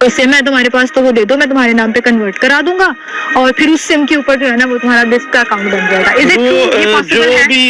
तो सिम है तुम्हारे पास तो वो दे दो, मैं तुम्हारे नाम पे कन्वर्ट करा दूंगा और फिर उस सिम के ऊपर जो है ना वो तुम्हारा बिस्क का अकाउंट बन जाएगा। इज इट वो जो भी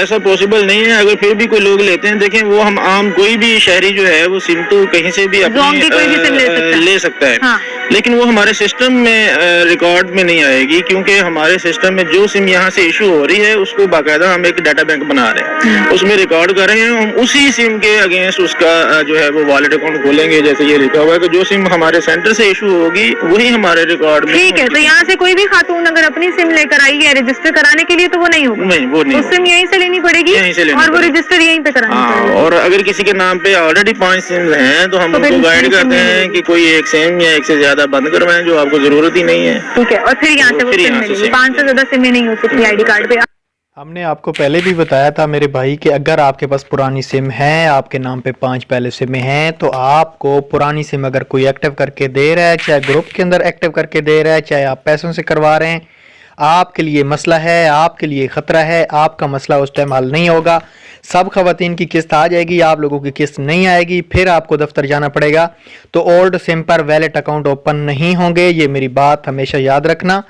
ऐसा पॉसिबल नहीं है, अगर फिर भी कोई लोग लेते हैं, देखें वो हम आम कोई भी शहरी जो है वो सिम तो कहीं से भी अपनी ले सकता है, हाँ। लेकिन वो हमारे सिस्टम में रिकॉर्ड में नहीं आएगी, क्योंकि हमारे सिस्टम में जो सिम यहाँ से इशू हो रही है उसको बाकायदा हम एक डाटा बैंक बना रहे हैं, उसमें रिकॉर्ड कर रहे हैं, हम उसी सिम के अगेंस्ट उसका जो है वो वॉलेट अकाउंट खोलेंगे। जैसे ये लिखा हुआ है कि जो सिम हमारे सेंटर से इशू होगी वही हमारे रिकॉर्ड में। ठीक है, तो यहाँ से कोई भी खातून अगर अपनी सिम लेकर आई है रजिस्टर कराने के लिए तो वो नहीं होगा, नहीं वो नहीं, तो सिम यहीं से लेनी पड़ेगी, यहीं से लेनी और वो रजिस्टर यहीं पे करानी पड़ेगी। और अगर किसी के नाम पे ऑलरेडी 5 सिम हैं तो हम उनको गाइड करते हैं कि कोई एक सिम या एक से ज्यादा बंद करवाएं जो आपको जरूरत ही नहीं है। ठीक है, और फिर यहाँ से वो सिम मिलेगी, 5 से ज्यादा सिमें नहीं हो सकती आईडी कार्ड पे। हमने आपको पहले भी बताया था मेरे भाई कि अगर आपके पास पुरानी सिम है, आपके नाम पे 5 पहले सिमें हैं, तो आपको पुरानी सिम अगर कोई एक्टिव करके दे रहा है, चाहे ग्रुप के अंदर एक्टिव करके दे रहा है, चाहे आप पैसों से करवा रहे हैं, आपके लिए मसला है, आपके लिए ख़तरा है, आपका मसला उस टाइम हल नहीं होगा। सब ख़वातीन की किस्त आ जाएगी, आप लोगों की किस्त नहीं आएगी, फिर आपको दफ्तर जाना पड़ेगा। तो ओल्ड सिम पर वैलेट अकाउंट ओपन नहीं होंगे, ये मेरी बात हमेशा याद रखना।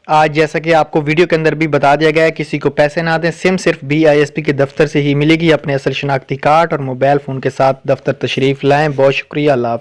आज जैसा कि आपको वीडियो के अंदर भी बता दिया गया है, किसी को पैसे ना दें, सिम सिर्फ BISP के दफ्तर से ही मिलेगी। अपने असल शनाख्ती कार्ड और मोबाइल फ़ोन के साथ दफ्तर तशरीफ़ लाएँ। बहुत शुक्रिया, अल्लाह।